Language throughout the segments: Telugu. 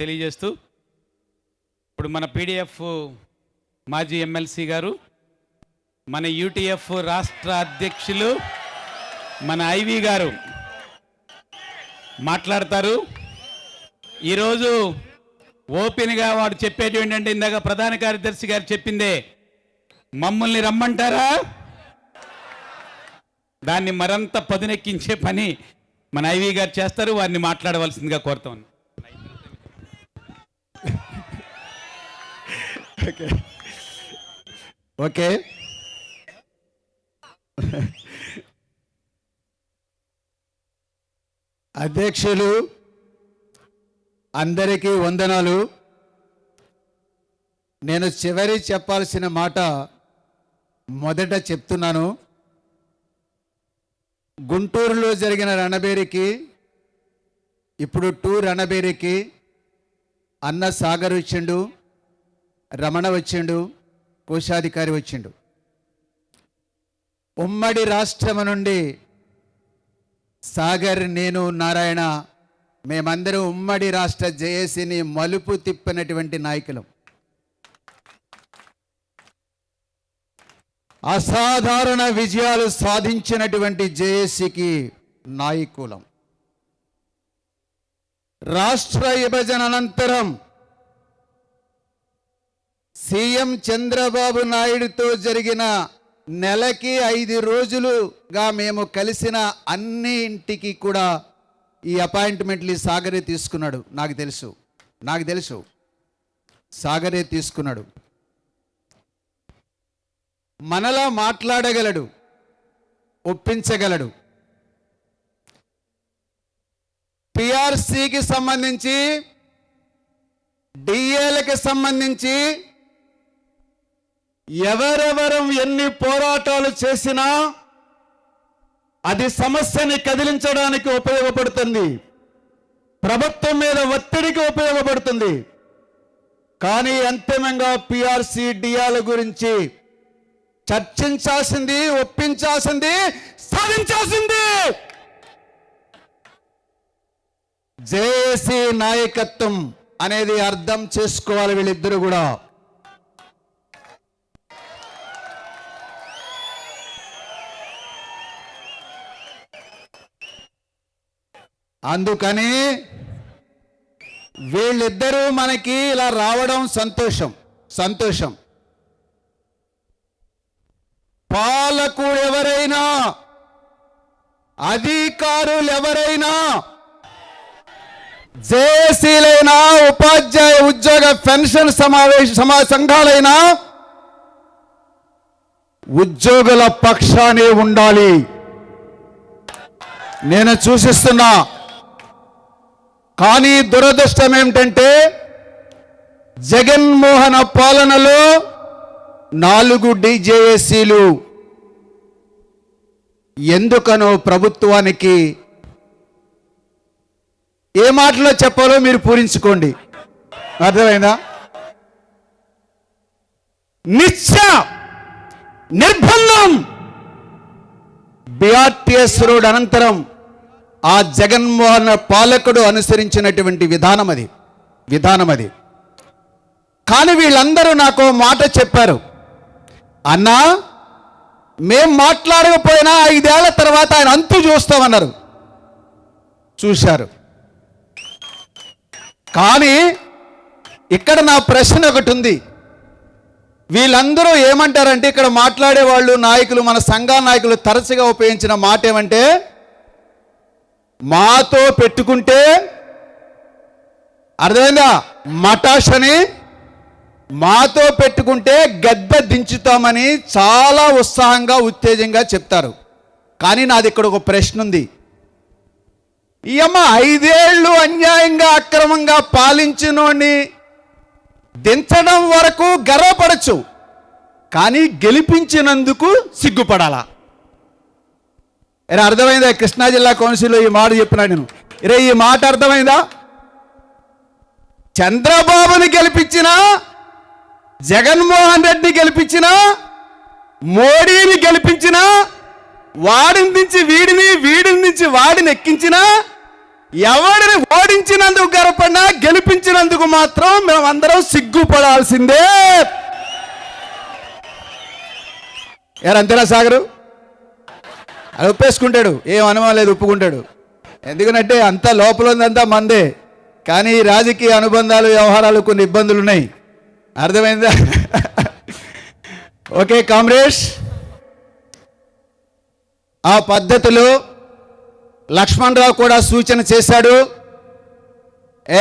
తెలియజేస్తూ ఇప్పుడు మన పీడీఎఫ్ మాజీ ఎమ్మెల్సీ గారు, మన యూటీఎఫ్ రాష్ట్ర అధ్యక్షులు మన ఐవి గారు మాట్లాడతారు. ఈరోజు ఓపెన్గా వాడు చెప్పేది ఏంటంటే, ఇందాక ప్రధాన కార్యదర్శి గారు చెప్పిందే, మమ్మల్ని రమ్మంటారా, దాన్ని మరంత పదునెక్కించే పని మన ఐవి గారు చేస్తారు. వారిని మాట్లాడవలసిందిగా కోరుతాను. ఓకే అధ్యక్షులు అందరికీ వందనాలు. నేను చివరి చెప్పాల్సిన మాట మొదట చెప్తున్నాను. గుంటూరులో జరిగిన రణబేరికి, ఇప్పుడు 2 రణబేరికి అన్న సాగర్ వచ్చిండు, రమణ వచ్చిండు, కోశాధికారి వచ్చిండు. ఉమ్మడి రాష్ట్రం నుండి సాగర్, నేను, నారాయణ మేమందరం ఉమ్మడి రాష్ట్ర జేఏసీని మలుపు తిప్పినటువంటి నాయకులం. అసాధారణ విజయాలు సాధించినటువంటి జేఏసీకి నాయకులం. రాష్ట్ర విభజన అనంతరం సీఎం చంద్రబాబు నాయుడుతో జరిగిన నెలకి 5 రోజులుగా మేము కలిసిన అన్ని ఇంటికి కూడా ఈ అపాయింట్మెంట్లు సాగరే తీసుకున్నాడు. నాకు తెలుసు సాగరే తీసుకున్నాడు. మనలా మాట్లాడగలడు, ఒప్పించగలడు. పిఆర్సీకి సంబంధించి, డిఏలకి సంబంధించి ఎవరెవరం ఎన్ని పోరాటాలు చేసినా అది సమస్యని కదిలించడానికి ఉపయోగపడుతుంది, ప్రభుత్వం మీద ఒత్తిడికి ఉపయోగపడుతుంది. కానీ అంతిమంగా పిఆర్సీ డిఏల గురించి చర్చించాల్సింది, ఒప్పించాల్సింది, సాధించాల్సింది జేఏసీ నాయకత్వం అనేది అర్థం చేసుకోవాలి వీళ్ళిద్దరూ కూడా. అందుకని వీళ్ళిద్దరూ మనకి ఇలా రావడం సంతోషం. పాలకుడు ఎవరైనా, అధికారులు ఎవరైనా, జేఏసీలైనా, ఉపాధ్యాయ ఉద్యోగ పెన్షన్ సంఘాలైనా ఉద్యోగుల పక్షానే ఉండాలి. నేను సూచిస్తున్నా. కానీ దురదృష్టం ఏమిటంటే, జగన్మోహన్ పాలనలో 4 జేఏసీలు ఎందుకనో ప్రభుత్వానికి ఏ మాటలో చెప్పాలో మీరు పూరించుకోండి. అర్థమైందా? నిర్బంధం బిఆర్టీఎస్ రోడ్ అనంతరం ఆ జగన్మోహన్ పాలకుడు అనుసరించినటువంటి విధానం అది. కానీ వీళ్ళందరూ నాకు మాట చెప్పారు, అన్నా మేం మాట్లాడకపోయినా 5 ఏళ్ల తర్వాత ఆయన అంతు చూస్తామన్నారు. చూశారు. కానీ ఇక్కడ నా ప్రశ్న ఒకటి ఉంది. వీళ్ళందరూ ఏమంటారంటే, ఇక్కడ మాట్లాడే వాళ్ళు, నాయకులు, మన సంఘ నాయకులు తరచుగా ఉపయోగించిన మాట ఏమంటే, మాతో పెట్టుకుంటే, అర్థమైందా, మటాష్ అని, మాతో పెట్టుకుంటే గద్దె దించుతామని చాలా ఉత్సాహంగా, ఉత్తేజంగా చెప్తారు. కానీ నాది ఇక్కడ ఒక ప్రశ్న ఉంది. ఈ అమ్మ 5 ఏళ్ళు అన్యాయంగా, అక్రమంగా పాలించినోని దించడం వరకు గర్వపడచ్చు, కానీ గెలిపించినందుకు సిగ్గుపడాలా? అర్థమైందా? కృష్ణా జిల్లా కౌన్సిల్లో ఈ మాట చెప్పినా నేను. ఈ మాట అర్థమైందా? చంద్రబాబుని గెలిపించినా, జగన్మోహన్ రెడ్డి గెలిపించినా, మోడీని గెలిపించినా, వాడిని నుంచి వీడిని, వీడిని నుంచి వాడిని ఎక్కించినా ఎవరిని ఓడించినందుకు గర్వపడినా గెలిపించినందుకు మాత్రం మేమందరం సిగ్గుపడాల్సిందే. అంతేనా సాగరు? అది ఒప్పేసుకుంటాడు, ఏం అనుమానం లేదు, ఒప్పుకుంటాడు. ఎందుకంటే అంతా లోపల ఉందంతా మందే. కానీ రాజకీయ అనుబంధాలు, వ్యవహారాలు కొన్ని ఇబ్బందులు ఉన్నాయి. అర్థమైందా? ఓకే కామ్రేడ్స్, ఆ పద్ధతిలో లక్ష్మణరావు కూడా సూచన చేశాడు.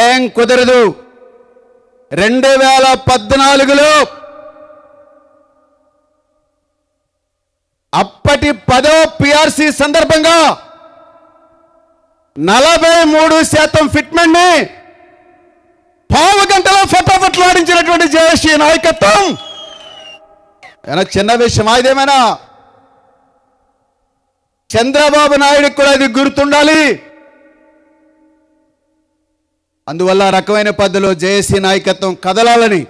ఏం కుదరదు. 2014లో అప్పటి 10వ పిఆర్సి సందర్భంగా 43% ఫిట్మెంట్ ని పావు గంటలో ఫటాఫట్లాడించినటువంటి జేఏసీ నాయకత్వం చిన్న విషయం ఇదేమైనా? చంద్రబాబు నాయుడికి కూడా ఇది గుర్తుండాలి. అందువల్ల రకమైన పద్ధతిలో జేఏసీ నాయకత్వం కదలాలని.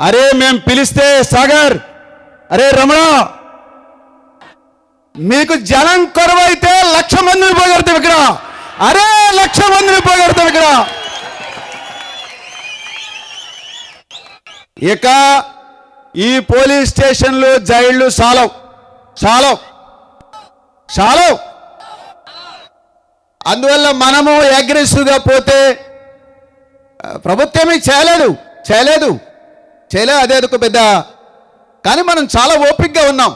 అరే మేం పిలిస్తే సాగర్, అరే రమణ, మీకు జనం కొరవైతే 1,00,000 మందిని పోగొడతాం ఇక్కడ. అరే 1,00,000 మందిని పోగొడతాం ఇక్కడ. ఇక ఈ పోలీస్ స్టేషన్లు, జైళ్లు చాలవు. అందువల్ల మనము అగ్రెసివ్గా పోతే ప్రభుత్వమే చేయలేదు. అదే ఒక పెద్ద. కానీ మనం చాలా ఓపికగా ఉన్నాం,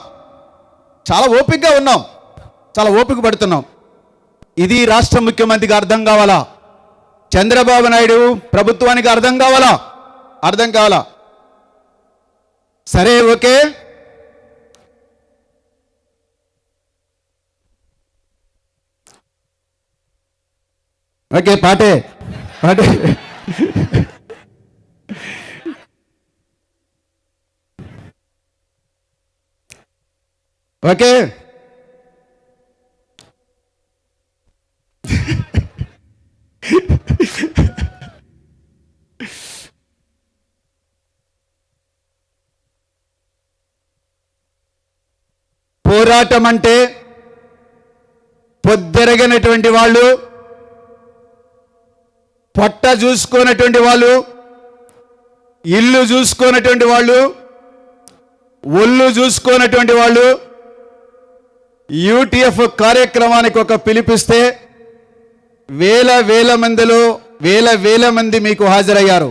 చాలా ఓపిక పడుతున్నాం. ఇది రాష్ట్ర ముఖ్యమంత్రికి అర్థం కావాలా, చంద్రబాబు నాయుడు ప్రభుత్వానికి అర్థం కావాలా. సరే ఓకే. పాటే ఓకే. పోరాటం అంటే పొద్దెరగనటువంటి వాళ్ళు, పొట్ట చూసుకున్నటువంటి వాళ్ళు, ఇల్లు చూసుకున్నటువంటి వాళ్ళు, ఒళ్ళు చూసుకున్నటువంటి వాళ్ళు యూటీఎఫ్ కార్యక్రమానికి ఒక పిలిపిస్తే వేల మంది మీకు హాజరయ్యారు.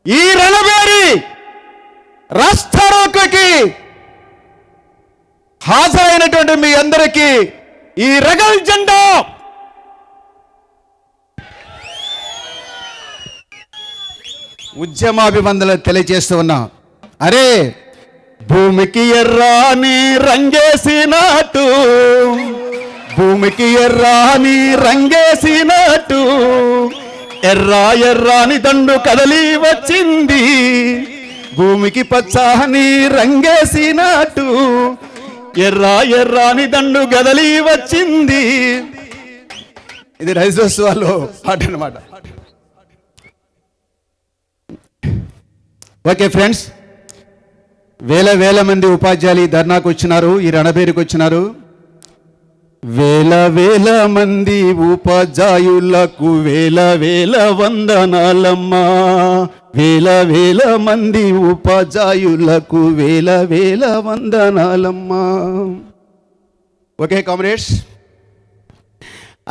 ఈ రణబేరి రాష్ట్రారోకకి హాజరైనటువంటి మీ అందరికీ ఈ రగల్ జెండా ఉద్యమాభివందనలు తెలియజేస్తూ ఉన్నా. అరే భూమికి ఎర్రాని రంగేసినట్టు, ఎర్రాని దండు కదలి వచ్చింది, భూమికి పచ్చని రంగేసినట్టు, ఎర్రాని దండు కదలి వచ్చింది. ఇది రైజోత్సవాల్లో పాట అన్నమాట. ఓకే ఫ్రెండ్స్, వేల మంది ఉపాధ్యాయులు ఈ ధర్నాకు వచ్చినారు, ఈ రణబేరికి వచ్చినారు. వేల మంది ఉపాధ్యాయులకు వేల వందనాలమ్మా, వేల మంది ఉపాధ్యాయులకు వేల వందనాలమ్మా. Okay comrades.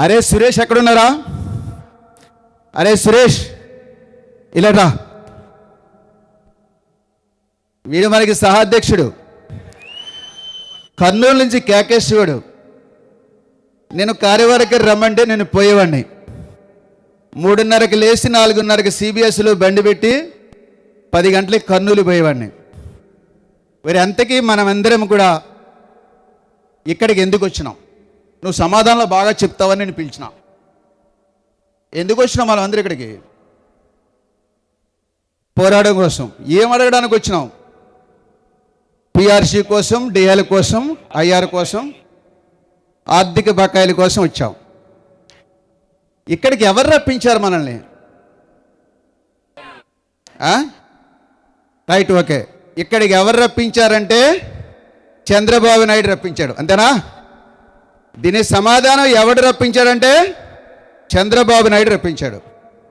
అరే సురేష్ ఎక్కడున్నారా? అరే సురేష్ ఇలా రా. వీడు మనకి సహాధ్యక్షుడు, కర్నూలు నుంచి కేకేశ్వరుడు. నేను కార్యవర్గం రమ్మంటే నేను పోయేవాడిని. 3:30కి లేచి 4:30కి సిబిఎస్లో బండి పెట్టి 10 గంటలకి కర్నూలు పోయేవాడిని. మరి అంతకీ మనమందరం కూడా ఇక్కడికి ఎందుకు వచ్చినాం? నువ్వు సమాధానంలో బాగా చెప్తావని నేను పిలిచిన. ఎందుకు వచ్చినాం మనం అందరూ ఇక్కడికి? పోరాటం కోసం. ఏం అడగడానికి వచ్చినాం? పిఆర్సీ కోసం, డిఎల్ కోసం, ఐఆర్ కోసం, ఆర్థిక బకాయిల కోసం వచ్చాం. ఇక్కడికి ఎవరు రప్పించారు మనల్ని? Right, okay. ఇక్కడికి ఎవరు రప్పించారంటే చంద్రబాబు నాయుడు రప్పించాడు, అంతేనా? దీని సమాధానం ఎవడు రప్పించాడంటే చంద్రబాబు నాయుడు రప్పించాడు.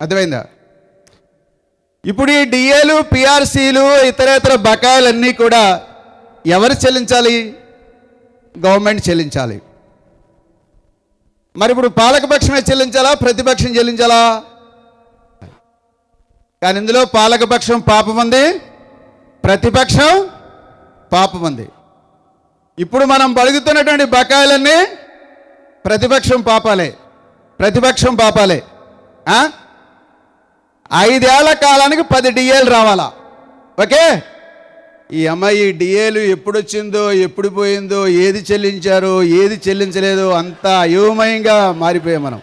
అర్థమైందా? ఇప్పుడు ఈ డిఏలు, పిఆర్సీలు, ఇతరేతర బకాయిలన్నీ కూడా ఎవరు చెల్లించాలి? గవర్నమెంట్ చెల్లించాలి. మరి ఇప్పుడు పాలకపక్షమే చెల్లించాలా, ప్రతిపక్షం చెల్లించాలా? కానీ ఇందులో పాలకపక్షం పాపం ఉంది, ప్రతిపక్షం పాపం ఉంది. ఇప్పుడు మనం బడుగుతున్నటువంటి బకాయిలన్నీ ప్రతిపక్షం పాపాలే, ప్రతిపక్షం పాపాలే. 5 ఏళ్ల కాలానికి 10 డిఏలు రావాలా? ఓకే. ఈ అమ్మాయి డిఏలు ఎప్పుడు వచ్చిందో, ఎప్పుడు పోయిందో, ఏది చెల్లించారో, ఏది చెల్లించలేదో అంతా అయోమయంగా మారిపోయాం మనం.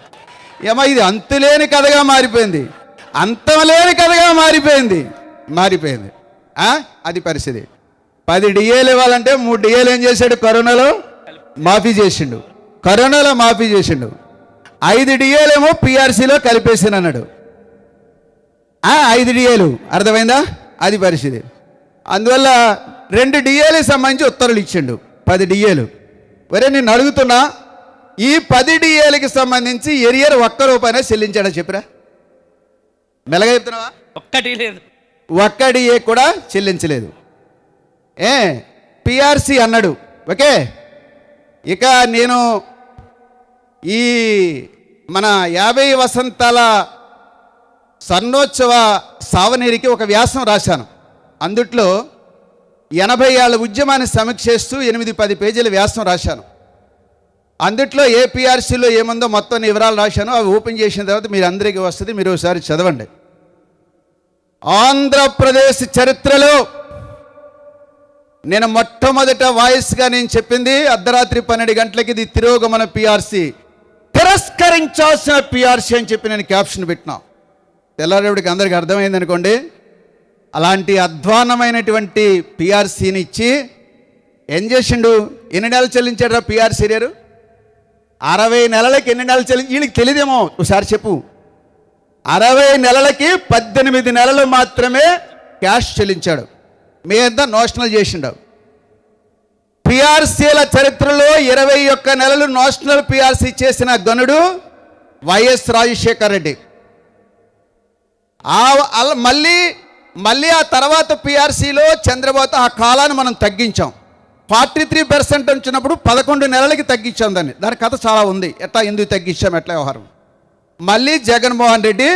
ఈ అమ్మాయి ఇది అంతులేని కథగా మారిపోయింది, అంతం లేని కథగా మారిపోయింది. అది పరిస్థితి. 10 డిఏలు ఇవ్వాలంటే 3 డిఏలు ఏం చేశాడు? కరోనాలో మాఫీ చేసిండు. 5 డిఏలేమో పిఆర్సీలో కలిపేసాను అన్నాడు. 5 డిఏలు. అర్థమైందా? అది పరిస్థితి. అందువల్ల 2 డిఏలకు సంబంధించి ఉత్తర్వులు ఇచ్చిండు. 10 డిఏలు. వరే నేను అడుగుతున్నా, ఈ 10 డిఏలకి సంబంధించి ఎరియర్ 1 రూపాయనే చెల్లించాడా చెప్పరా? మెల్లగా చెప్తున్నావా? ఒక్కటి లేదు, 1 డిఏ కూడా చెల్లించలేదు. పిఆర్సీ అన్నాడు. ఓకే. ఇక నేను ఈ మన 50 వసంతాల స్వర్ణోత్సవ సావనీరికి ఒక వ్యాసం రాశాను. అందుట్లో 80 ఏళ్ల ఉద్యమాన్ని సమీక్షిస్తూ 8-10 పేజీల వ్యాసం రాశాను. అందుట్లో ఏ పిఆర్సీలో ఏముందో మొత్తం వివరాలు రాశాను. అవి ఓపెన్ చేసిన తర్వాత మీరు అందరికీ వస్తుంది, మీరు ఒకసారి చదవండి. ఆంధ్రప్రదేశ్ చరిత్రలో నేను మొట్టమొదట వాయిస్గా నేను చెప్పింది అర్ధరాత్రి 12 గంటలకి ఇది తిరోగమన పిఆర్సీ, తిరస్కరించాల్సిన పిఆర్సీ అని చెప్పి నేను క్యాప్షన్ పెట్టినా. తెల్లారేపటికి అందరికీ అర్థమైంది అనుకోండి. అలాంటి అధ్వానమైనటువంటి పిఆర్సీని ఇచ్చి ఏం చేసిండు? ఎన్ని నెలలు చెల్లించాడు రా పిఆర్సీ గారు? 60 నెలలకి ఎన్ని నెలలు చెల్లించి? వీళ్ళకి తెలియదేమో, ఒకసారి చెప్పు. 60 నెలలకి 18 నెలలు మాత్రమే క్యాష్ చెల్లించాడు. మీదంతా నోషనల్ చేసిండు. పిఆర్సీల చరిత్రలో 21 నెలలు నోషనల్ పిఆర్సీ చేసిన గనుడు వైఎస్ రాజశేఖర్ రెడ్డి. మళ్ళీ ఆ తర్వాత పిఆర్సీలో చంద్రబాబు ఆ కాలాన్ని మనం తగ్గించాం. 43% వచ్చినప్పుడు 11 నెలలకి తగ్గించాం దాన్ని. దాని కథ చాలా ఉంది, ఎట్లా ఎందుకు తగ్గించాం, ఎట్లా వ్యవహారం. మళ్ళీ జగన్మోహన్ రెడ్డి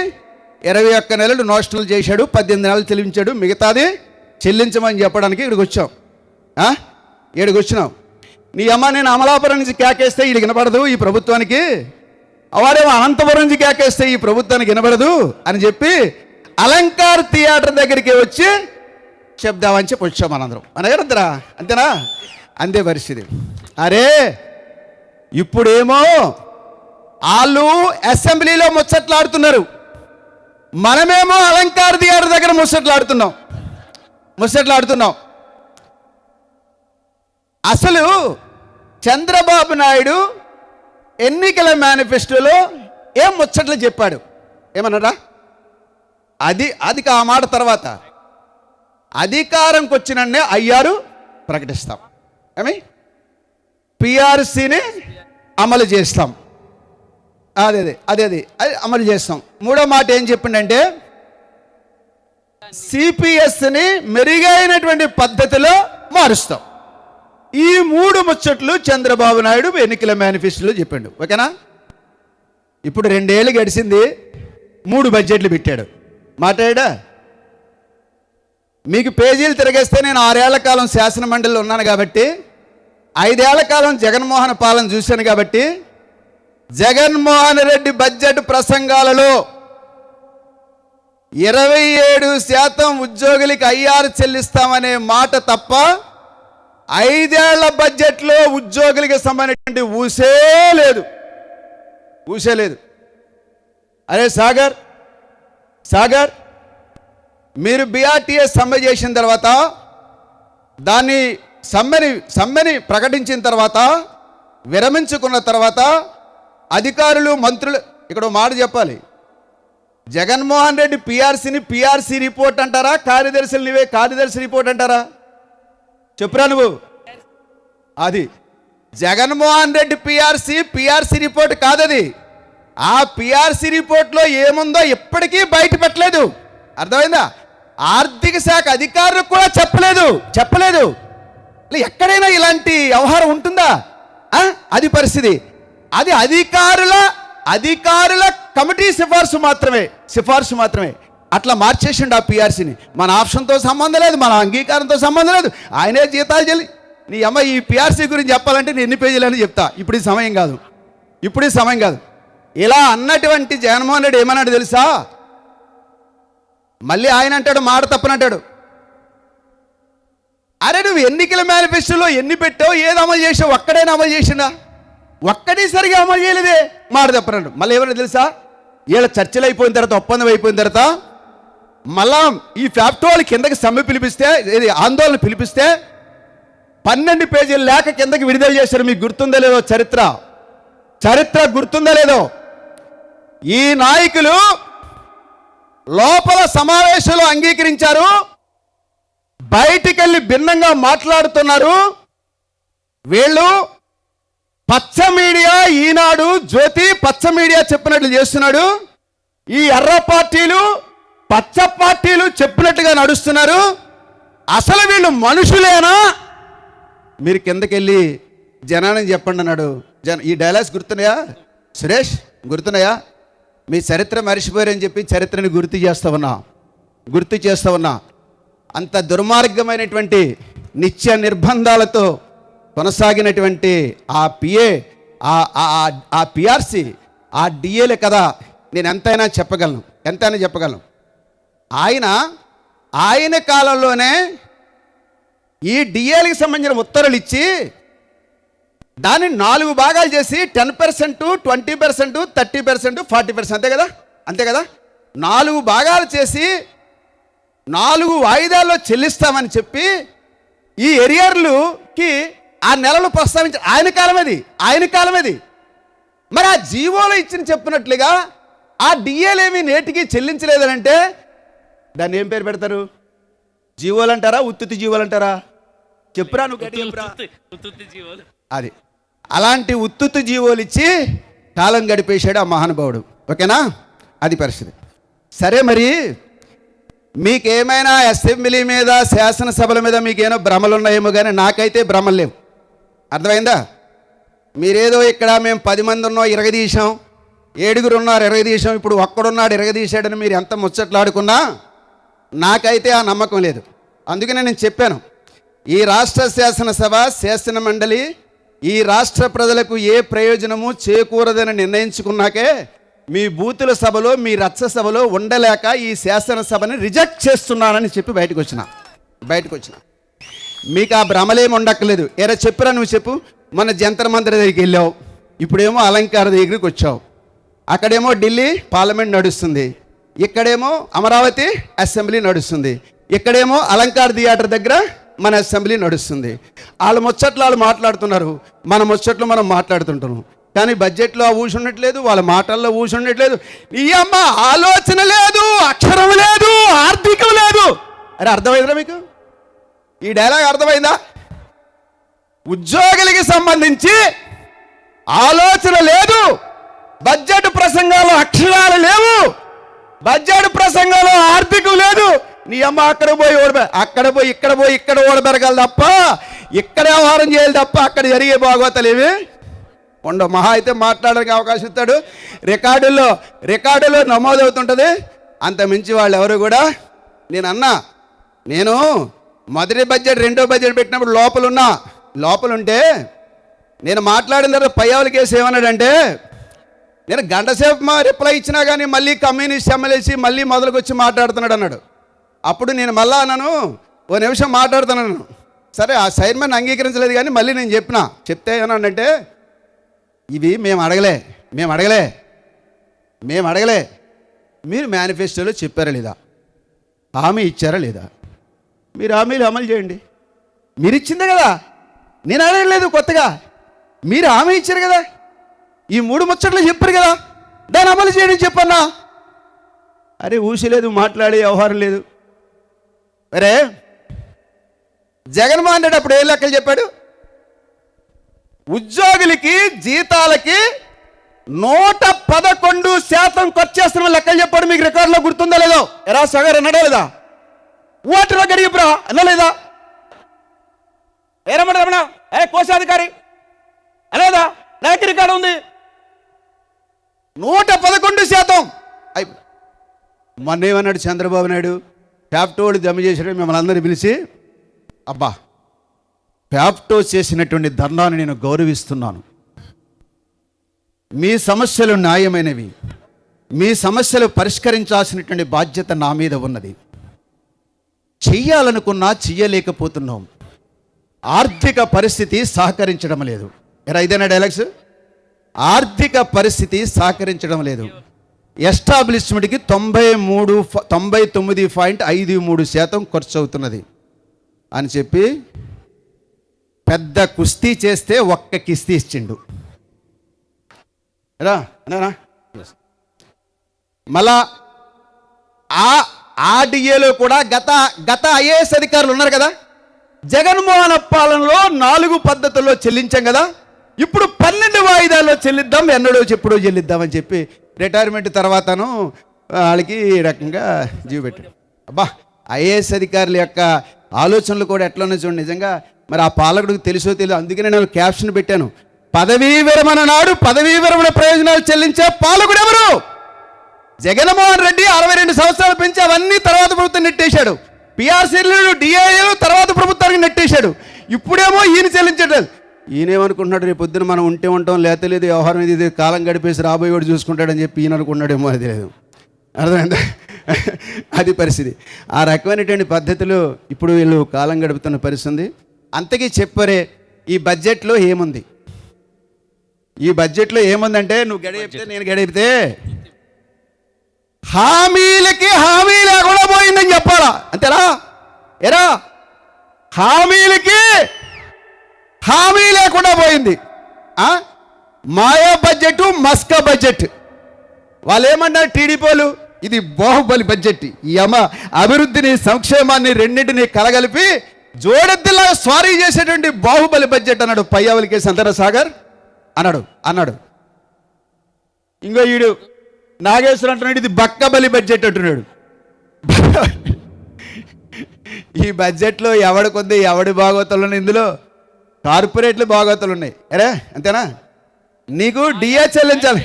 21 నెలలు నోషనల్ చేశాడు, 18 నెలలు చెల్లించాడు, మిగతాది చెల్లించమని చెప్పడానికి ఇక్కడికి వచ్చాం. ఇక్కడికి వచ్చినాం. నీ అమ్మ నేను అమలాపురం నుంచి కేకేస్తే ఇది వినపడదు ఈ ప్రభుత్వానికి, అవారేమో అనంతపురం నుంచి కేకేస్తే ఈ ప్రభుత్వానికి వినపడదు అని చెప్పి అలంకార్ థియేటర్ దగ్గరికి వచ్చి చెప్దామని చెప్పి వచ్చాం మనందరం. అనగరంతరా అంతేనా? అంతే పరిస్థితి. అరే ఇప్పుడేమో వాళ్ళు అసెంబ్లీలో ముచ్చట్లాడుతున్నారు, మనమేమో అలంకార్ థియేటర్ దగ్గర ముచ్చట్లాడుతున్నాం. అసలు చంద్రబాబు నాయుడు ఎన్నికల మేనిఫెస్టోలో ఏం ముచ్చట్లు చెప్పాడు? ఏమన్నారా? అది ఆ మాట తర్వాత అధికారంకి వచ్చినన్నే అయ్యారు ప్రకటిస్తాం, పిఆర్సీని అమలు చేస్తాం, అది అమలు చేస్తాం. మూడో మాట ఏం చెప్పిండంటే సిపిఎస్ని మెరుగైనటువంటి పద్ధతిలో మారుస్తాం. ఈ 3 ముచ్చట్లు చంద్రబాబు నాయుడు ఎన్నికల మేనిఫెస్టోలో చెప్పిండు. ఓకేనా? ఇప్పుడు 2 ఏళ్ళు గడిచింది, 3 బడ్జెట్లు పెట్టాడు. మాట్లాడా? మీకు పేజీలు తిరగేస్తే నేను 6 ఏళ్ల కాలం శాసన మండలిలో ఉన్నాను కాబట్టి, 5 ఏళ్ల కాలం జగన్మోహన్ పాలన చూశాను కాబట్టి, జగన్మోహన్ రెడ్డి బడ్జెట్ ప్రసంగాలలో 27% ఉద్యోగులకి ఐఆర్ చెల్లిస్తామనే మాట తప్ప 5 ఏళ్ల బడ్జెట్లో ఉద్యోగులకి సంబంధించినటువంటి ఊసే లేదు. అరే సాగర్ మీరు బిఆర్టీఎస్ సమ్మె చేసిన తర్వాత, దాన్ని సమ్మెని ప్రకటించిన తర్వాత, విరమించుకున్న తర్వాత అధికారులు మంత్రులు ఇక్కడ మాట చెప్పాలి. జగన్మోహన్ రెడ్డి పిఆర్సీ రిపోర్ట్ అంటారా, కార్యదర్శులు నీవే కార్యదర్శి రిపోర్ట్ అంటారా? చెప్పురా నువ్వు. అది జగన్మోహన్ రెడ్డి పిఆర్సీ రిపోర్ట్ కాదది. ఆ పిఆర్సీ రిపోర్ట్లో ఏముందో ఇప్పటికీ బయట పెట్టలేదు. అర్థమైందా? ఆర్థిక శాఖ అధికారులకు కూడా చెప్పలేదు. ఎక్కడైనా ఇలాంటి వ్యవహారం ఉంటుందా? అది పరిస్థితి. అది అధికారుల కమిటీ సిఫార్సు మాత్రమే. అట్లా మార్చేసిండు ఆ పిఆర్సీని. మన ఆప్షన్తో సంబంధం లేదు, మన అంగీకారంతో సంబంధం లేదు. ఆయనే జీతాలు చెల్లి. నీ అమ్మ ఈ పిఆర్సీ గురించి చెప్పాలంటే నేను ఎన్ని పేజీలు అని చెప్తా. ఇప్పుడు ఈ సమయం కాదు. ఇలా అన్నటువంటి జగన్మోహన్ రెడ్డి ఏమన్నాడు తెలుసా? మళ్ళీ ఆయన అంటాడు, మాట తప్పనంటాడు. అరే నువ్వు ఎన్నికల మేనిఫెస్టోలో ఎన్ని పెట్టావు, ఏది అమలు చేసావు? ఒక్కడైనా అమలు చేసిందా? ఒక్కడే సరిగా అమలు చేయలేదే, మాట తప్పనండు. మళ్ళీ ఏమన్నా తెలుసా? వీళ్ళ చర్చలు అయిపోయిన తర్వాత, ఒప్పందం అయిపోయిన తర్వాత మళ్ళా ఈ ఫ్యాక్టరీ వాళ్ళు కిందకి సమ్మె పిలిపిస్తే, ఆందోళన పిలిపిస్తే 12 పేజీల లేఖ కిందకి విడుదల చేశారు. మీకు గుర్తుందో లేదో? చరిత్ర గుర్తుందో లేదో? ఈ నాయకులు లోపల సమావేశంలో అంగీకరించారు, బయటికెళ్ళి భిన్నంగా మాట్లాడుతున్నారు. వీళ్ళు పచ్చ మీడియా, ఈనాడు, జ్యోతి, పచ్చ మీడియా చెప్పినట్లు చేస్తున్నాడు. ఈ ఎర్ర పార్టీలు, పచ్చ పార్టీలు చెప్పినట్టుగా నడుస్తున్నారు. అసలు వీళ్ళు మనుషులేనా? మీరు కిందకెళ్ళి జనాన్ని చెప్పండి అన్నాడు. ఈ డైలాగ్స్ గుర్తున్నాయా సురేష్? గుర్తున్నాయా? మీ చరిత్ర మర్చిపోయారని చెప్పి చరిత్రని గుర్తు చేస్తా ఉన్నా. అంత దుర్మార్గమైనటువంటి నిత్య నిర్బంధాలతో కొనసాగినటువంటి ఆ పిఆర్సీ, ఆ డిఏలే కదా నేను ఎంతైనా చెప్పగలను. ఆయన కాలంలోనే ఈ డిఏలకు సంబంధించిన ఉత్తర్వులు ఇచ్చి దాన్ని 4 భాగాలు చేసి 10%, 20%, 30%, 40%, అంతే కదా 4 భాగాలు చేసి 4 వాయిదాల్లో చెల్లిస్తామని చెప్పి ఈ ఎరియర్లుకి ఆ నెలలు ప్రస్తావించారు. ఆయన కాలమది. మరి ఆ జీవోలో ఇచ్చిన చెప్పినట్లుగా ఆ డిఏలేమి నేటికి చెల్లించలేదనంటే దాన్ని ఏం పేరు పెడతారు? జీవోలు అంటారా, ఉత్తుత్తి జీవోలు అంటారా? చెప్పురా, నువ్వు చెప్పురా. అది అలాంటి ఉత్తుత్తి జీవోలు ఇచ్చి కాలం గడిపేశాడు ఆ మహానుభావుడు. ఓకేనా? అది పరిస్థితి. సరే, మరి మీకేమైనా అసెంబ్లీ మీద, శాసనసభల మీద మీకేమో భ్రమలు ఉన్నాయేమో, కానీ నాకైతే భ్రమలు లేవు. అర్థమైందా? మీరేదో ఇక్కడ మేము 10 మంది ఉన్నాం, 20 తీసాం, 7 ఉన్నారు, 20 తీసాం, ఇప్పుడు ఒక్కడున్నాడు 20 తీసాడని మీరు ఎంత ముచ్చట్లాడుకున్నా నాకైతే ఆ నమ్మకం లేదు. అందుకనే నేను చెప్పాను, ఈ రాష్ట్ర శాసనసభ, శాసన మండలి ఈ రాష్ట్ర ప్రజలకు ఏ ప్రయోజనము చేకూరదని నిర్ణయించుకున్నాకే మీ బూతుల సభలో, మీ రచ్చ సభలో ఉండలేక ఈ శాసనసభని రిజెక్ట్ చేస్తున్నానని చెప్పి బయటకు వచ్చిన. మీకు ఆ భ్రమలేమి ఉండక్కలేదు. ఎరా చెప్పురా, నువ్వు చెప్పు. మన జంతర్ మంతర్ దగ్గరికి వెళ్ళావు, ఇప్పుడేమో అలంకార దగ్గరికి వచ్చావు. అక్కడేమో ఢిల్లీ పార్లమెంట్ నడుస్తుంది, ఇక్కడేమో అమరావతి అసెంబ్లీ నడుస్తుంది, ఇక్కడేమో అలంకార థియేటర్ దగ్గర మన అసెంబ్లీ నడుస్తుంది. వాళ్ళ ముచ్చట్లు వాళ్ళు మాట్లాడుతున్నారు, మన ముచ్చట్లు మనం మాట్లాడుతుంటున్నాం. కానీ బడ్జెట్లో ఆ ఊసి ఉండట్లేదు, వాళ్ళ మాటల్లో ఊసి ఉండట్లేదు. ఈ అమ్మ ఆలోచన లేదు, అక్షరం లేదు, ఆర్థికం లేదు. అరే అర్థమైందా మీకు? ఈ డైలాగ్ అర్థమైందా? ఉద్యోగులకి సంబంధించి ఆలోచన లేదు, బడ్జెట్ ప్రసంగాలు అక్షరాలు లేవు, బడ్జెట్ ప్రసంగాలు ఆర్థికం లేదు. నీ అమ్మ అక్కడ పోయి ఇక్కడ ఓడబెరగాలి తప్ప, ఇక్కడ వ్యవహారం చేయాలి తప్ప అక్కడ జరిగే బాగోతలేవి ఉండవు. మహా అయితే మాట్లాడడానికి అవకాశం ఇస్తాడు, రికార్డుల్లో నమోదవుతుంటుంది. అంత మించి వాళ్ళు ఎవరు కూడా. నేను మొదటి బడ్జెట్, రెండో బడ్జెట్ పెట్టినప్పుడు లోపలుంటే నేను మాట్లాడిన తర్వాత పయ్యావుల కేసు ఏమన్నాడంటే, నేను గంట సేపు రిప్లై ఇచ్చినా కానీ మళ్ళీ కమ్యూనిస్ట్ ఎమ్మెల్యేసి మళ్ళీ మొదలుకు వచ్చి మాట్లాడుతున్నాడు అన్నాడు. అప్పుడు నేను మళ్ళా అన్నాను, 1 నిమిషం మాట్లాడుతున్నాను. సరే, ఆ చైర్మన్ అంగీకరించలేదు, కానీ మళ్ళీ నేను చెప్తే ఏమన్నాడంటే, ఇవి మేము అడగలే, మీరు మేనిఫెస్టోలో చెప్పారా లేదా, హామీ ఇచ్చారా లేదా, మీరు హామీలు అమలు చేయండి. మీరు ఇచ్చిందే కదా, నేను అడగలేదు కొత్తగా, మీరు హామీ ఇచ్చారు కదా, ఈ 3 ముచ్చట్లు చెప్పారు కదా, దాన్ని అమలు చేయడం చెప్పన్నా. అరే ఊసి లేదు, మాట్లాడే వ్యవహారం లేదు. అరే జగన్మోహన్ రెడ్డి అప్పుడు ఏ లెక్కలు చెప్పాడు? ఉద్యోగులకి జీతాలకి 111% ఖర్చు చేస్తున్న లెక్కలు చెప్పాడు. మీకు రికార్డులో గుర్తుందో లేదో? ఎరా సగర్ అన్నాడా లేదా? ఓటర్లో గడిగిపురా అన్నా లేదా? ఏ రమణ రమణ ఏ కోశాధికారి అనేదా? నాకు రికార్డు ఉంది. 111%. మొన్న ఏమన్నాడు చంద్రబాబు నాయుడు? ప్యాప్టోడు జమ చేసాడు. మిమ్మల్ని అందరినీ పిలిచి, అబ్బా ప్యాప్టో చేసినటువంటి ధర్నాన్ని నేను గౌరవిస్తున్నాను. మీ సమస్యలు న్యాయమైనవి, మీ సమస్యలు పరిష్కరించాల్సినటువంటి బాధ్యత నా మీద ఉన్నది. చెయ్యాలనుకున్నా చెయ్యలేకపోతున్నాం. ఆర్థిక పరిస్థితి సహకరించడం లేదు. ఇదేనా డైలాగ్స్? ఆర్థిక పరిస్థితి సహకరించడం లేదు. ఎస్టాబ్లిష్మెంట్కి 99.53% ఖర్చు అవుతున్నది అని చెప్పి పెద్ద కుస్తీ చేస్తే ఒక్క కిస్తీ ఇచ్చిండు. మళ్ళా ఆ డిఏలో కూడా గత ఐఏఎస్ అధికారులు ఉన్నారు కదా, జగన్మోహన్ పాలనలో 4 పద్ధతుల్లో చెల్లించాం కదా, ఇప్పుడు 12 వాయిదాల్లో చెల్లిద్దాం, ఎన్నడో చెప్పుడో చెల్లిద్దామని చెప్పి రిటైర్మెంట్ తర్వాతను వాళ్ళకి ఈ రకంగా జీవ పెట్టాడు. అబ్బా ఐఏఎస్ అధికారుల యొక్క ఆలోచనలు కూడా ఎట్లనే చూడండి. నిజంగా మరి ఆ పాలకుడికి తెలుసో తెలియదు, అందుకనే నేను క్యాప్షన్ పెట్టాను, పదవీ విరమణ నాడు పదవీ విరమణ ప్రయోజనాలు చెల్లించే పాలకుడు ఎవరు? జగన్మోహన్ రెడ్డి 62 సంవత్సరాలు పెంచి అవన్నీ తర్వాత ప్రభుత్వం నెట్టేశాడు. పిఆర్సీలు డిఐఏలు తర్వాత ప్రభుత్వానికి నెట్టేశాడు. ఇప్పుడేమో ఈయన చెల్లించట్లేదు. ఈయనేమనుకుంటున్నాడు, రేపు పొద్దున మనం ఉంటే ఉంటాం, లేకపోతే లేదు, వ్యవహారం ఇది కాలం గడిపేసి రాబోయేవాడు చూసుకుంటాడని చెప్పి ఈయన అనుకున్నాడేమో, అది తెలియదు. అర్థమైందా? అది పరిస్థితి. ఆ రకమైనటువంటి పద్ధతులు ఇప్పుడు వీళ్ళు కాలం గడుపుతున్న పరిస్థితి. అంతకీ చెప్పరే ఈ బడ్జెట్లో ఏముంది? ఈ బడ్జెట్లో ఏముందంటే, నువ్వు గడిపితే నేను గడిపితే హామీలకి హామీ లేకుండా పోయిందని చెప్పాలా? అంతేనా? ఎరా హామీలకి హామీ లేకుండా పోయింది. మాయా బడ్జెట్, మస్కా బడ్జెట్. వాళ్ళు ఏమన్నారు టీడీపీ వాళ్ళు, ఇది బాహుబలి బడ్జెట్, ఈ అమ్మ అభివృద్ధిని సంక్షేమాన్ని రెండింటినీ కలగలిపి జోడెద్దులా స్వారీ చేసేటువంటి బాహుబలి బడ్జెట్ అన్నాడు పయ్యావలికే సంతరసాగర్ అన్నాడు. ఇంకో ఈడు నాగేశ్వర అంటున్నాడు, ఇది బక్కబలి బడ్జెట్ అంటున్నాడు. ఈ బడ్జెట్లో ఎవడి కొద్ది ఎవడి బాగోతాలు ఉన్నాయి, ఇందులో కార్పొరేట్లు బాగోతాలు ఉన్నాయి. అరే అంతేనా? నీకు డిఏ చెల్లించాలి.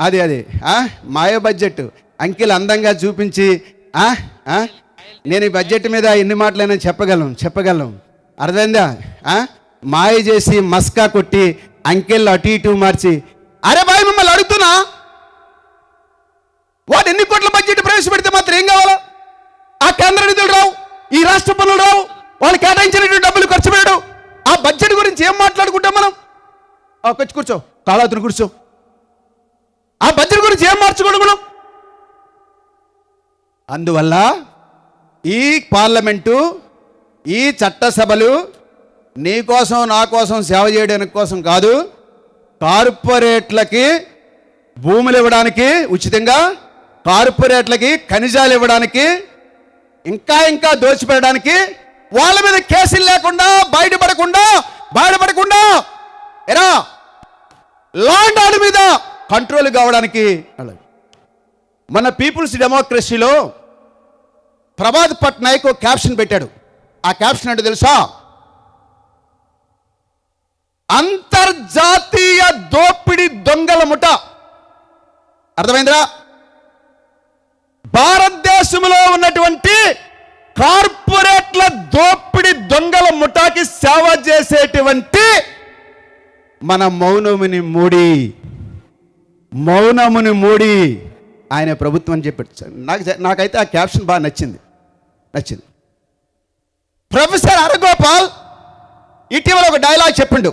అది మాయ బడ్జెట్ అంకెలు అందంగా చూపించి నేను ఈ బడ్జెట్ మీద ఎన్ని మాటలైనా చెప్పగలను. అర్థమైందా? మాయ చేసి మస్కా కొట్టి అంకెళ్ళు అటు ఇటు మార్చి, అరే బాయ్ మిమ్మల్ని అడుగుతున్నా, వాడు ఎన్ని కోట్ల బడ్జెట్ ప్రవేశపెడితే మాత్రం ఏం కావాలా? ఆ కేంద్ర నిధులు రావు, ఈ రాష్ట్ర పనులు రావు, వాళ్ళు కేటాయించినటువంటి డబ్బులు ఖర్చు పెట్టడు. ఆ బడ్జెట్ గురించి ఏం మాట్లాడుకుంటాం మనం? కూర్చో, కాళాతుని కూర్చో. ఆ బడ్జెట్ గురించి ఏం మార్చుకోవడం మనం? అందువల్ల ఈ పార్లమెంటు, ఈ చట్టసభలు నీ కోసం నా కోసం సేవ చేయడానికి కోసం కాదు, కార్పొరేట్లకి భూములు ఇవ్వడానికి ఉచితంగా, కార్పొరేట్లకి ఖనిజాలు ఇవ్వడానికి, ఇంకా దోచిపెట్టడానికి, వాళ్ళ మీద కేసులు లేకుండా బయటపడకుండా ఎరా లాండ్ ఆర్డర్ మీద కంట్రోల్ కావడానికి. మన పీపుల్స్ డెమోక్రసీలో ప్రబాద్ పట్నాయక్ ఒక క్యాప్షన్ పెట్టాడు. ఆ క్యాప్షన్ అంటే తెలుసా? అంతర్జాతీయ దోపిడీ దొంగల ముఠ. అర్థమైందిరా? భారతదేశంలో ఉన్నటువంటి కార్పొరేట్ల దోపిడీ దొంగల ముఠాకి సేవ చేసేటువంటి మన మౌనముని మోడీ ఆయన ప్రభుత్వం అని చెప్పాడు. నాకైతే ఆ క్యాప్షన్ బాగా నచ్చింది. ప్రొఫెసర్ హరగోపాల్ ఇటీవల ఒక డైలాగ్ చెప్పిండు.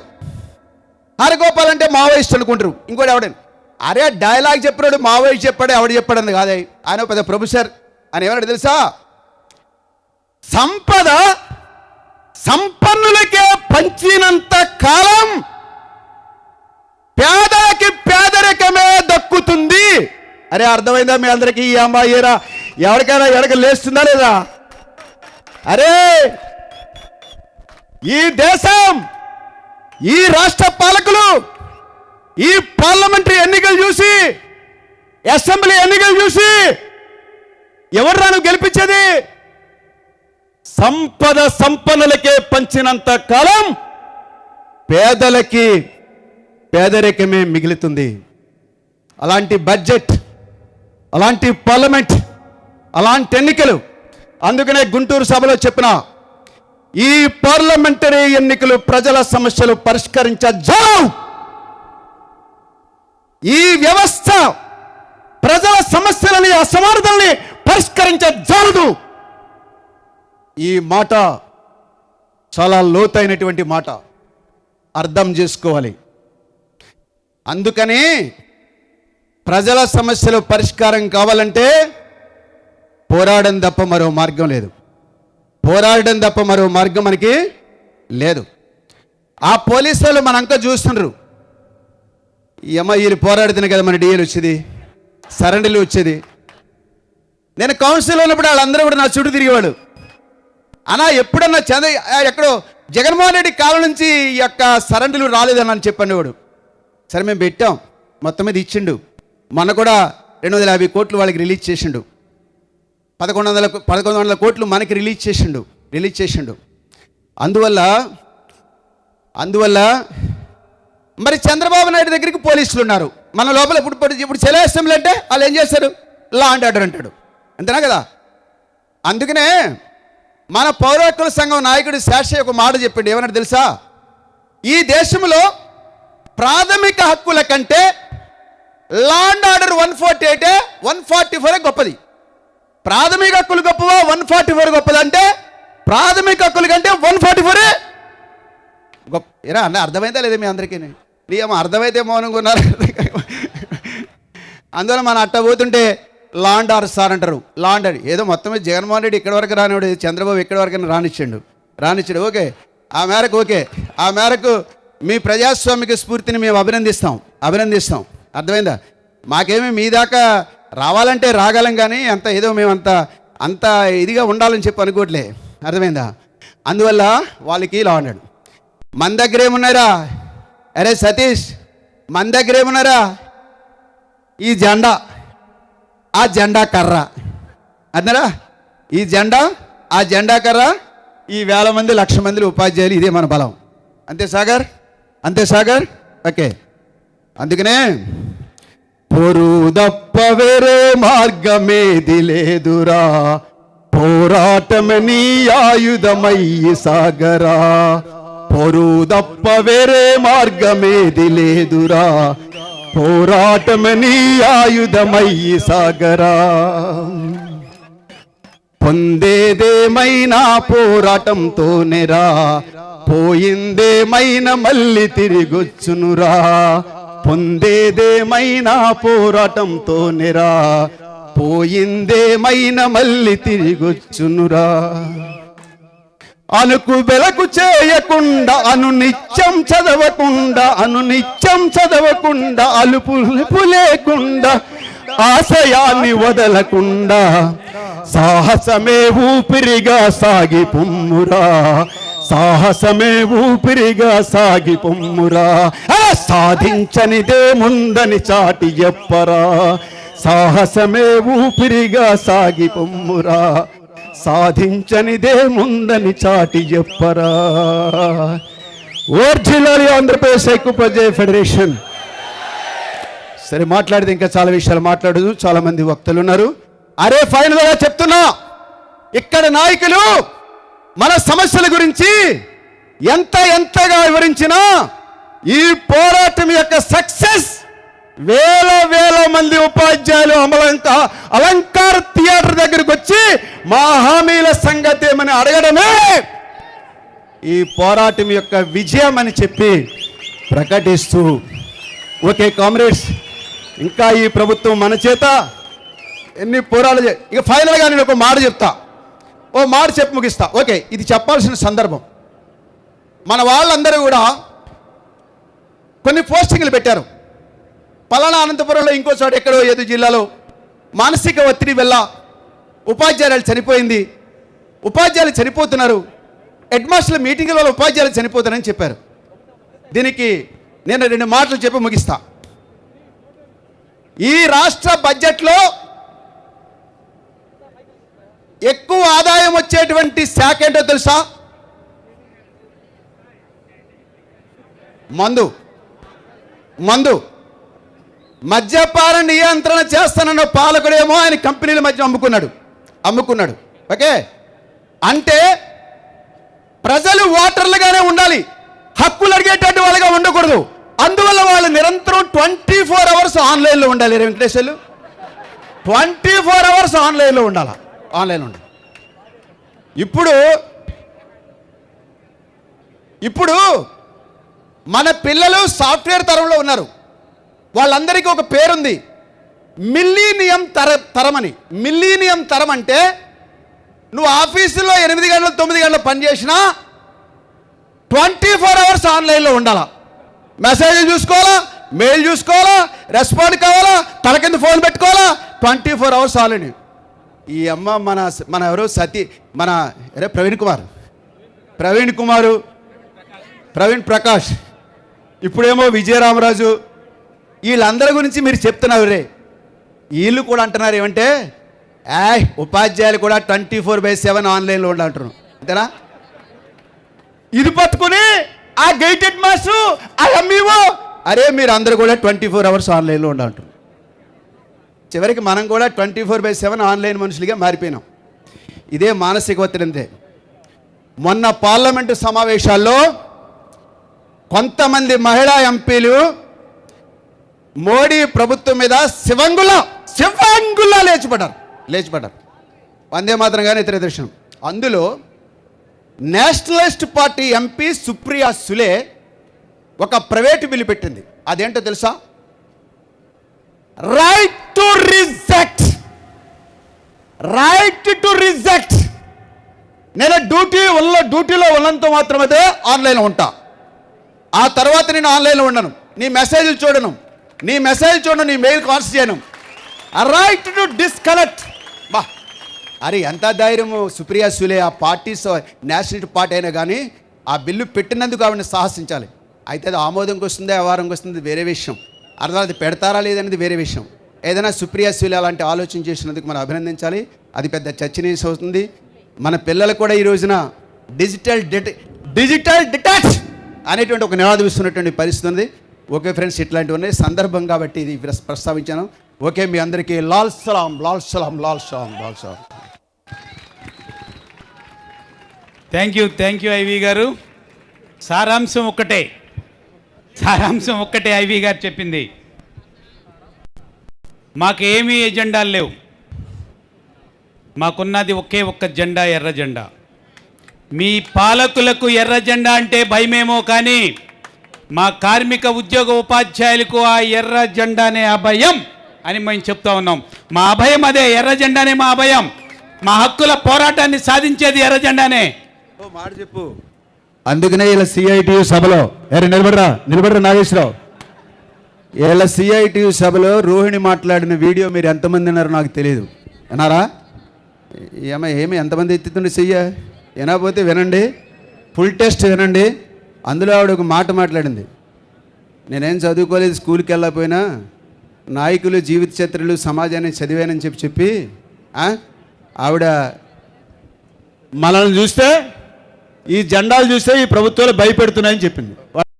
హరగోపాల్ అంటే మావోయిస్ట్ అనుకుంటారు. ఇంకోటి ఎవడని, అరే డైలాగ్ చెప్పినాడు మావోయిస్ట్ చెప్పాడు, ఎవడు చెప్పాడని కాదే, ఆయన పెద్ద ప్రొఫెసర్. అని ఏమన్నాడు తెలుసా? సంపద సంపన్నులకే పంచినంత కాలం పేదలకి పేదరికమే దక్కుతుంది. అరే అర్థమైందా మీ అందరికీ? ఈ అమ్మాయిరా ఎవరికైనా ఎడక లేస్తుందా లేదా? అరే ఈ దేశం ఈ రాష్ట్ర పాలకులు ఈ పార్లమెంటరీ ఎన్నికలు చూసి, అసెంబ్లీ ఎన్నికలు చూసి ఎవర్రా నువ్వు గెలిపించేది? సంపద సంపన్నులకే పంచినంత కాలం పేదలకి పేదరికమే మిగులుతుంది. అలాంటి బడ్జెట్, అలాంటి పార్లమెంట్, అలాంటి ఎన్నికలు. అందుకనే గుంటూరు సభలో చెప్పిన, ఈ పార్లమెంటరీ ఎన్నికలు ప్రజల సమస్యలు పరిష్కరించజాలవు. ఈ వ్యవస్థ ప్రజల సమస్యలని, అసమానతల్ని పరిష్కరించజాలదు. ఈ మాట చాలా లోతైనటువంటి మాట, అర్థం చేసుకోవాలి. అందుకని ప్రజల సమస్యలు పరిష్కారం కావాలంటే పోరాడడం తప్ప మరో మార్గం లేదు. పోరాడడం తప్ప మరో మార్గం మనకి లేదు. ఆ పోలీసు వాళ్ళు మనంకా చూస్తున్నారు. వీళ్ళు పోరాడుతున్నా కదా మన డిఏలు వచ్చేది, సరెండర్లు వచ్చేది. నేను కౌన్సిల్లో ఉన్నప్పుడు వాళ్ళందరూ కూడా నా చుట్టూ తిరిగేవాడు. అన్నా ఎప్పుడన్నా ఎక్కడో జగన్మోహన్ రెడ్డి కాలం నుంచి ఈ యొక్క సరెండర్లు రాలేదని అని చెప్పండి వాడు. సరే మేము పెట్టాం, మొత్తం మీద ఇచ్చిండు. మొన్న కూడా 250 కోట్లు వాళ్ళకి రిలీజ్ చేసిండు. 1100 కోట్లు మనకి రిలీజ్ చేసిండు. అందువల్ల మరి చంద్రబాబు నాయుడు దగ్గరికి పోలీసులు ఉన్నారు. మన లోపల ఇప్పుడు చెలో అసెంబ్లీ అంటే వాళ్ళు ఏం చేస్తారు? లా అండ్ ఆర్డర్ అంటాడు. అంతేనా కదా? అందుకనే మన పౌర హక్కుల సంఘం నాయకుడు శాషయ్య ఒక మాట చెప్పిండు. ఏమన్నాడు తెలుసా? ఈ దేశంలో ప్రాథమిక హక్కుల కంటే లా అండ్ ఆర్డర్ 148 144 గొప్పది. ప్రాథమిక హక్కులు గొప్పవా 144 గొప్పదంటే ప్రాథమిక హక్కుల కంటే 144 గొప్ప. ఏరా అన్న అర్థమైందా లేదా మీ అందరికీ? ఏమో అర్థమైతే మౌనంగా ఉన్నారు. అందువల్ల మన అట్ట పోతుంటే లా అండ్ ఆర్డర్ సార్ అంటారు. లా అండ్ ఆర్డర్ ఏదో మొత్తమే జగన్మోహన్ రెడ్డి ఇక్కడి వరకు రానివాడు, చంద్రబాబు ఇక్కడి వరకు రానిచ్చాడు. ఓకే, ఆ మేరకు మీ ప్రజాస్వామిక స్ఫూర్తిని మేము అభినందిస్తాం. అర్థమైందా? మాకేమీ మీ దాకా రావాలంటే రాగలం, కానీ అంత ఏదో మేము అంత ఇదిగా ఉండాలని చెప్పి అనుకోవట్లే. అర్థమైందా? అందువల్ల వాళ్ళకి లా అన్నాడు. మన దగ్గర ఏమున్నారా? అరే సతీష్, మన దగ్గర ఏమున్నారా? ఈ జెండా, ఆ జెండా కర్ర అన్నారా? ఈ జెండా, ఆ జెండా కర్ర, ఈ 1000 మంది 1,00,000 మంది ఉపాధ్యాయులు, ఇదే మన బలం. అంతే సాగర్. ఓకే, అందుకనే పొరుదప్ప వేరే మార్గమేది లేదురా, పోరాటమే నీ ఆయుధమయ్యి సాగరా. పొరుదప్ప వేరే మార్గమేది లేదురా, పోరాటమే నీ ఆయుధమయ్యి సాగరా. పొందేదేమైనా పోరాటంతోనేరా, పోయిందేమైనా మళ్ళీ తిరిగొచ్చునురా. పొందేదేమైనా పోరాటంతోనేరా, పోయిందేమైనా మళ్ళీ తిరిగొచ్చునురా. అనుకు బెలకు చేయకుండా, అనునిత్యం చదవకుండా, అలుపు లేకుండా, ఆశయాన్ని వదలకుండా, సాహసమే ఊపిరిగా సాగి పొమ్మురా. సాధించనిదే ముందని చాటి చెప్పరా. సాహసమే ఊపిరిగా సాగి పొమ్మురా, సాధించనిదే ముందని చాటి చెప్పరా. Original Andhra Pradesh ఐక్యప్రజ federation. సరే, మాట్లాడితే ఇంకా చాలా విషయాలు మాట్లాడదు, చాలా మంది వక్తలు ఉన్నారు. అరే ఫైనల్గా చెప్తున్నా, ఇక్కడ నాయకులు మన సమస్యల గురించి ఎంతగా వివరించినా ఈ పోరాటం యొక్క సక్సెస్ వేల మంది ఉపాధ్యాయులు అలంకార థియేటర్ దగ్గరికి వచ్చి మా హామీల సంగతి ఏమని అడగడమే ఈ పోరాటం యొక్క విజయం అని చెప్పి ప్రకటిస్తూ, ఓకే కామ్రేడ్స్, ఇంకా ఈ ప్రభుత్వం మన చేత ఎన్ని పోరాటాలు ఇక ఫైనల్గా నేను ఒక మాట చెప్తా, చెప్పి ముగిస్తా. ఓకే, ఇది చెప్పాల్సిన సందర్భం. మన వాళ్ళందరూ కూడా కొన్ని పోస్టింగ్లు పెట్టారు. పలానా అనంతపురంలో, ఇంకో చోట ఎక్కడో ఏదో జిల్లాలో మానసిక ఒత్తిడి వల్ల ఉపాధ్యాయులు చనిపోతున్నారు, హెడ్ మాస్టర్ల మీటింగ్ వల్ల ఉపాధ్యాయులు చనిపోతున్నారని చెప్పారు. దీనికి నేను 2 మాటలు చెప్పి ముగిస్తా. ఈ రాష్ట్ర బడ్జెట్లో ఎక్కువ ఆదాయం వచ్చేటువంటి శాఖ ఏంటో తెలుసా? మందు. మద్యపాన నియంత్రణ చేస్తానన్న పాలకుడేమో ఆయన కంపెనీల మధ్య అమ్ముకున్నాడు. ఓకే, అంటే ప్రజలు ఓటర్లుగానే ఉండాలి, హక్కులు అడిగేటట్టు వాళ్ళగా ఉండకూడదు. అందువల్ల వాళ్ళు నిరంతరం 24 అవర్స్ ఆన్లైన్లో ఉండాలి. వెంకటేశ్వర్లు 24 అవర్స్ ఆన్లైన్లో ఉండాలి. ఇప్పుడు మన పిల్లలు సాఫ్ట్వేర్ తరంలో ఉన్నారు. వాళ్ళందరికీ ఒక పేరుంది, మిల్లీనియం తరమని. మిల్లీనియం తరం అంటే నువ్వు ఆఫీసులో 8 గంటలు 9 గంటలు పనిచేసినా 24 అవర్స్ ఆన్లైన్లో ఉండాలా. మెసేజ్లు చూసుకోవాలా, మెయిల్ చూసుకోవాలా, రెస్పాండ్ కావాలా, తల కింద ఫోన్ పెట్టుకోవాలా, 24 అవర్స్ ఆన్లైన్. ఈ అమ్మ మన ఎవరో ప్రవీణ్ ప్రకాష్, ఇప్పుడేమో విజయరామరాజు, వీళ్ళందరి గురించి మీరు చెప్తున్నారు రే. వీళ్ళు కూడా అంటున్నారు ఏమంటే, ఉపాధ్యాయులు కూడా 24/7 ఆన్లైన్లో ఉండాలంటున్నారు. అంతేనా? ఇది పట్టుకుని ఆ గైటెడ్ మాస్టర్, ఆ ఎంఈఓ, అరే మీరు అందరూ కూడా 24 అవర్స్ ఆన్లైన్లో ఉండాలంటున్నారు. చివరికి మనం కూడా 24/7 ఆన్లైన్ మనుషులుగా మారిపోయినాం. ఇదే మానసిక ఒత్తిడి. మొన్న పార్లమెంటు సమావేశాల్లో కొంతమంది మహిళా ఎంపీలు మోడీ ప్రభుత్వం మీద శివంగుల్లా లేచిపడ్డారు. వందే మాత్రం కానీ ఇతర దర్శనం. అందులో నేషనలిస్ట్ పార్టీ ఎంపీ సుప్రియా సులే ఒక ప్రైవేటు బిల్లు పెట్టింది. అదేంటో తెలుసా? Right to reject. నేను డ్యూటీలో ఉన్నంత మాత్రమే ఆన్లైన్లో ఉంటా. ఆ తర్వాత నేను ఆన్లైన్లో ఉండను, నీ మెసేజ్లు చూడను, నీ మెయిల్ కాల్స్ చేయను. Right to disconnect. అరే ఎంత ధైర్యము సుప్రియా సులే. ఆ పార్టీ నేషనల్ పార్టీ అయినా కానీ ఆ బిల్లు పెట్టినందుకు ఆవిడని సాహసించాలి. అయితే అది ఆమోదంకి వస్తుందా, వ్యవహారంకి వస్తుంది వేరే విషయం. అది పెడతారా లేదనేది వేరే విషయం. ఏదైనా సుప్రియా సులే అలాంటి ఆలోచన చేసినందుకు మనం అభినందించాలి. అది పెద్ద చర్చనీయాంశం అవుతుంది. మన పిల్లలు కూడా ఈ రోజున డిజిటల్ డిటాచ్ అనేటువంటి ఒక నినాదం ఇస్తున్నటువంటి పరిస్థితి ఉంది. ఓకే ఫ్రెండ్స్, ఇట్లాంటివి ఉన్నాయి సందర్భం కాబట్టి ఇది ప్రస్తావించాను. ఓకే, మీ అందరికీ లాల్ సలాం. థ్యాంక్ యూ ఐవి గారు. సారాంశం ఒక్కటే ఐవి గారు చెప్పింది. మాకేమీ ఎజెండాలు లేవు, మాకున్నది ఒక్క జెండా, ఎర్ర జెండా. మీ పాలకులకు ఎర్ర జెండా అంటే భయమేమో కానీ మా కార్మిక ఉద్యోగ ఉపాధ్యాయులకు ఆ ఎర్ర జెండానే అభయం అని మేము చెప్తా ఉన్నాం. మా అభయం అదే, ఎర్ర జెండానే మా అభయం. మా హక్కుల పోరాటాన్ని సాధించేది ఎర్ర జెండానే. మాట చెప్పు. అందుకనే ఇలా సిఐటియు సభలో నిలబడరా నాగేశ్వరరావు, ఇలా సిఐటియు సభలో రోహిణి మాట్లాడిన వీడియో మీరు ఎంతమంది విన్నారో నాకు తెలియదు. విన్నారా? ఏమి ఎంతమంది ఎత్తుతుండే చెయ్య? వినకపోతే వినండి, ఫుల్ టెస్ట్ వినండి. అందులో ఆవిడ ఒక మాట మాట్లాడింది. నేనేం చదువుకోలేదు, స్కూల్కి వెళ్ళకపోయినా నాయకులు జీవిత చరిత్రలు సమాజాన్ని చదివానని చెప్పి ఆవిడ మనల్ని చూస్తే, ఈ జెండాలు చూస్తే ఈ ప్రభుత్వాలు భయపెడుతున్నాయని చెప్పింది.